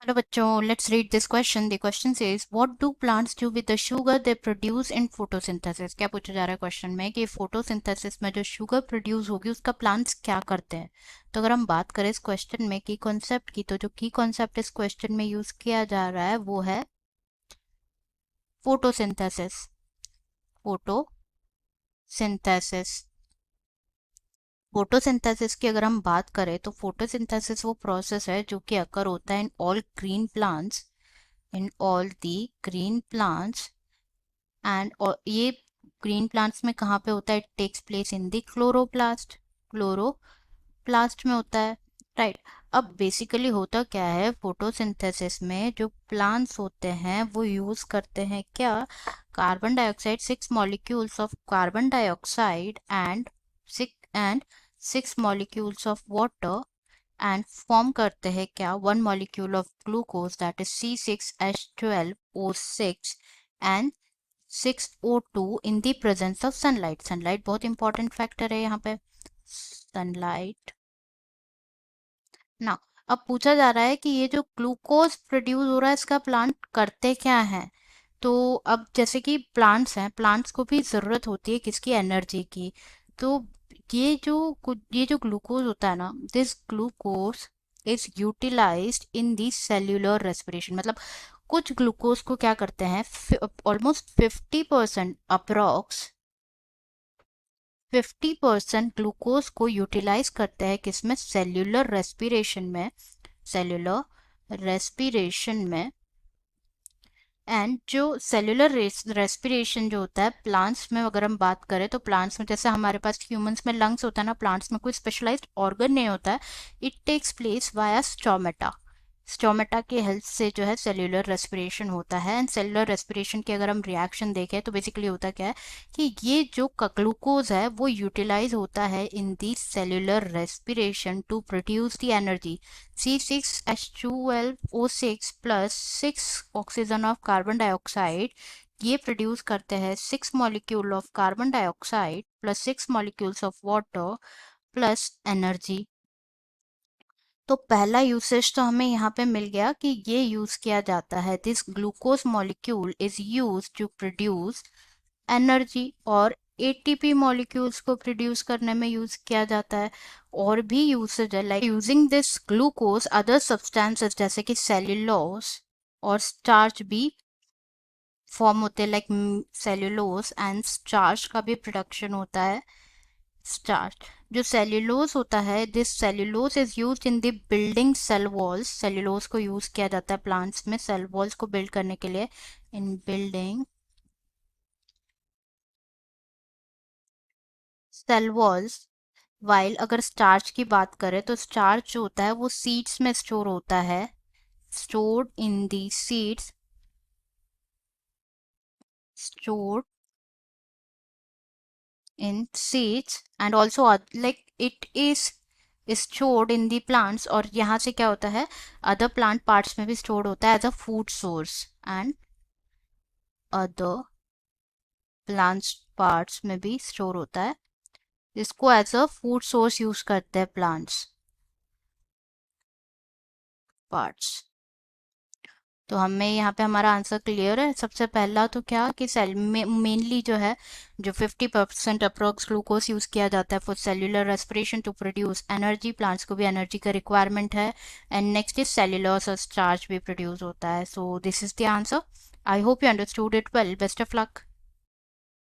Hello बच्चों, let's read this question. The question says, what do plants do with the sugar they produce in photosynthesis? क्या पूछा जा रहा है question में कि फोटोसिंथेसिस में जो शुगर प्रोड्यूस होगी उसका प्लांट्स क्या करते हैं। तो अगर हम बात करें इस क्वेश्चन में की कॉन्सेप्ट की, तो जो की कॉन्सेप्ट इस क्वेश्चन में यूज किया जा रहा है वो है फोटोसिंथेसिस। फोटोसिंथेसिस फोटोसिंथेसिस की अगर हम बात करें तो फोटोसिंथेसिस वो प्रोसेस है जो कि अकर होता है in all green plants, in all the green plants and ये ग्रीन प्लांट्स में कहाँ पे होता है? It takes place in the chloroplast में होता है, राइट। अब बेसिकली होता क्या है फोटोसिंथेसिस में, जो प्लांट्स होते हैं वो यूज करते हैं क्या, carbon dioxide, 6 molecules of carbon dioxide and 6 molecules of water, and form करते हैं क्या, 1 molecule of glucose that is C6H12O6 and 6O2 in the presence of sunlight. Sunlight बहुत इंपॉर्टेंट फैक्टर है यहाँ पे, सनलाइट ना। अब पूछा जा रहा है कि ये जो ग्लूकोज प्रोड्यूस हो रहा है इसका प्लांट करते क्या है। तो अब जैसे कि प्लांट्स हैं, प्लांट्स को भी ज़रूरत होती है किसकी, एनर्जी की। तो ये जो ग्लूकोज होता है ना, this glucose is utilised in the cellular respiration. मतलब कुछ ग्लूकोज को क्या करते हैं, ऑलमोस्ट 50% अप्रॉक्स 50% ग्लूकोज को यूटिलाइज करते हैं किसमें, सेल्यूलर रेस्पिरेशन में। एंड जो सेल्यूलर रेस्पिरेशन जो होता है प्लांट्स में, अगर हम बात करें तो प्लांट्स में जैसे हमारे पास ह्यूमंस में लंग्स होता है ना, प्लांट्स में कोई स्पेशलाइज्ड ऑर्गन नहीं होता है। It takes place via stomata. Stomata की हेल्प से जो है सेल्यूलर रेस्पिरेशन होता है। एंड सेल्यूलर रेस्पिरेशन की अगर हम रिएक्शन देखें तो बेसिकली होता क्या है कि ये जो ग्लूकोज है वो यूटिलाइज होता है in the cellular respiration to produce the energy. C6H12O6 plus 6 oxygen of carbon dioxide, ये प्रोड्यूस करते हैं 6 molecule of carbon dioxide plus 6 molecules of water plus energy. तो पहला यूसेज तो हमें यहाँ पे मिल गया कि ये यूज किया जाता है, this glucose molecule is use to produce energy, और एटीपी मॉलिक्यूल्स को प्रोड्यूस करने में यूज किया जाता है। और भी यूसेज है like using this glucose other substances जैसे कि सेल्यूलोज और स्टार्च भी फॉर्म होते हैं, लाइक सेल्यूलोज एंड स्टार्च का भी प्रोडक्शन होता है। स्टार्च, जो सेल्यूलोज होता है, this cellulose is used in the building cell walls. Cellulose को यूज किया जाता है प्लांट्स में सेल वॉल्स को बिल्ड करने के लिए, in building cell walls. While अगर स्टार्च की बात करें तो स्टार्च जो होता है वो सीड्स में स्टोर होता है, stored in the seeds, stored in seeds and also like it is stored in the plants. और यहाँ से क्या होता है, अदर प्लांट पार्ट्स में भी स्टोर्ड होता है as a food source, and other plants parts में भी स्टोर होता है, जिसको as a food source use करते हैं प्लांट्स पार्ट्स। तो हमें यहाँ पे हमारा आंसर क्लियर है। सबसे पहला तो क्या कि सेल में मेनली जो है, जो 50% अप्रोक्स ग्लूकोज यूज किया जाता है for cellular respiration to produce energy, plants को भी एनर्जी का रिक्वायरमेंट है। एंड नेक्स्ट इज सेल्यूलोज और स्टार्च भी प्रोड्यूस होता है। So this is the answer. I hope you understood it well. Best of luck.